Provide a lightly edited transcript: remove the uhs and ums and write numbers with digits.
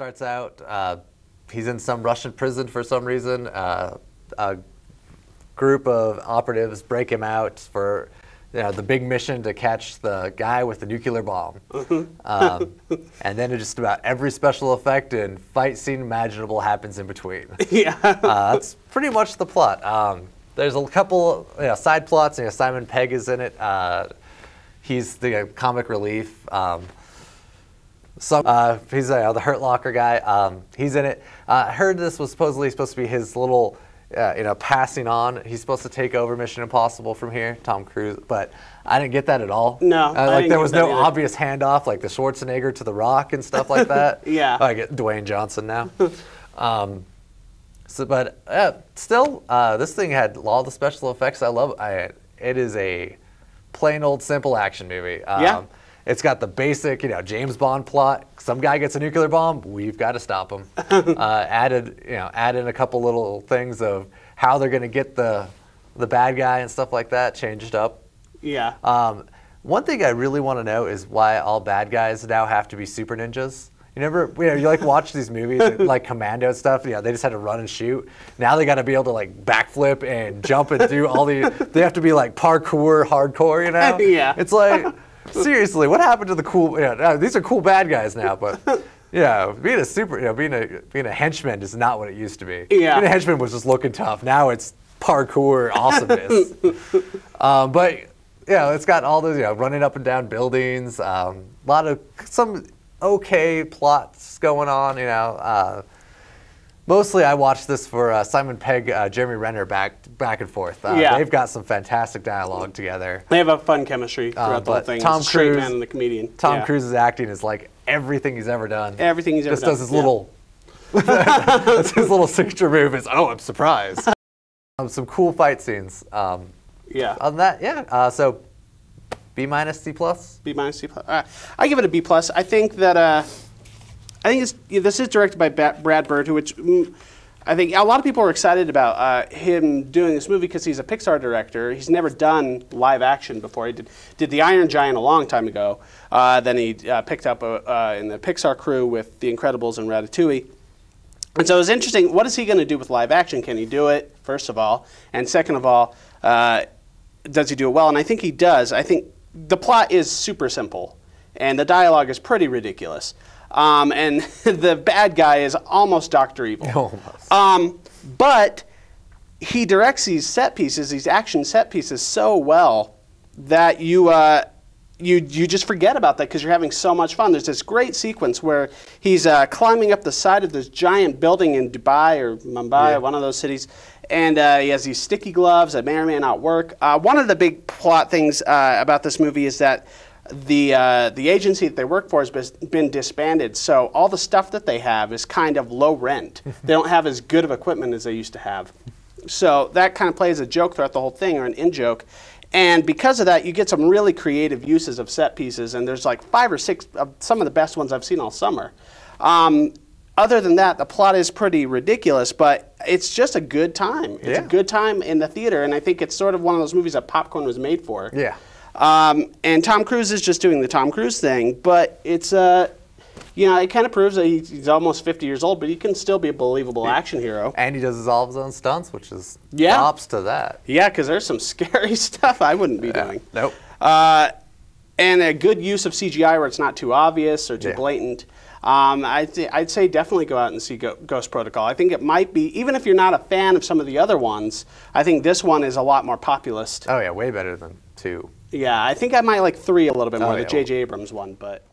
starts out, he's in some Russian prison for some reason. A group of operatives break him out for the big mission to catch the guy with the nuclear bomb. And then just about every special effect and fight scene imaginable happens in between. Yeah. That's pretty much the plot. There's a couple side plots. Simon Pegg is in it. He's the comic relief. He's the Hurt Locker guy. He's in it. I heard this was supposed to be his little, passing on. He's supposed to take over Mission Impossible from here, Tom Cruise. But I didn't get that at all. No, there was no obvious handoff like the Schwarzenegger to The Rock and stuff like that. Yeah. I get Dwayne Johnson now. Still, this thing had all the special effects. I love it. It is a plain old simple action movie. Yeah. It's got the basic, James Bond plot. Some guy gets a nuclear bomb, we've got to stop him. Add in a couple little things of how they're going to get the bad guy and stuff like that changed up. Yeah. One thing I really want to know is why all bad guys now have to be super ninjas. You like watch these movies like Commando and stuff. They just had to run and shoot. Now they got to be able to like backflip and jump and do all the. They have to be like parkour, hardcore. Yeah. It's like seriously, what happened to the cool? These are cool bad guys now, but being a super, being a henchman is not what it used to be. Yeah. Being a henchman was just looking tough. Now it's parkour awesomeness. But it's got all those running up and down buildings. A lot of some okay plots going on. Mostly I watched this for Simon Pegg, Jeremy Renner back and forth. They've got some fantastic dialogue together. They have a fun chemistry throughout the whole thing. Tom Straight Cruise, man and the comedian. Tom Cruise's acting is like everything he's ever done. Everything he's ever just done. Just does his little. That's his little signature move. Is I'm surprised. Some cool fight scenes. Yeah. On that, so B minus C plus. B minus C plus. I give it a B plus. I think that this is directed by Brad Bird, which I think a lot of people are excited about him doing this movie because he's a Pixar director. He's never done live action before. He did The Iron Giant a long time ago. Then he picked up in the Pixar crew with The Incredibles and Ratatouille. And so it was interesting. What is he going to do with live action? Can he do it, first of all? And second of all, does he do it well? And I think he does. I think the plot is super simple, and the dialogue is pretty ridiculous. And the bad guy is almost Dr. Evil. Almost. But he directs these set pieces, these action set pieces so well that you just forget about that because you're having so much fun. There's this great sequence where he's climbing up the side of this giant building in Dubai or Mumbai, one of those cities, and he has these sticky gloves that may or may not work. One of the big plot things about this movie is that the agency that they work for has been disbanded, so all the stuff that they have is kind of low rent. They don't have as good of equipment as they used to have. So that kind of plays a joke throughout the whole thing, or an in-joke. And because of that, you get some really creative uses of set pieces, and there's like 5 or 6 of some of the best ones I've seen all summer. Other than that, the plot is pretty ridiculous, but it's just a good time. It's a good time in the theater, and I think it's sort of one of those movies that popcorn was made for. Yeah. And Tom Cruise is just doing the Tom Cruise thing, but it's it kind of proves that he's almost 50 years old, but he can still be a believable action hero. And he does all of his own stunts, which is props to that. Yeah, because there's some scary stuff I wouldn't be doing. Nope. And a good use of CGI where it's not too obvious or too blatant. I'd say definitely go out and see Ghost Protocol. I think it might be, even if you're not a fan of some of the other ones, I think this one is a lot more populist. Oh yeah, way better than 2. Yeah, I think I might like 3 a little bit more, the J.J. Abrams one, but...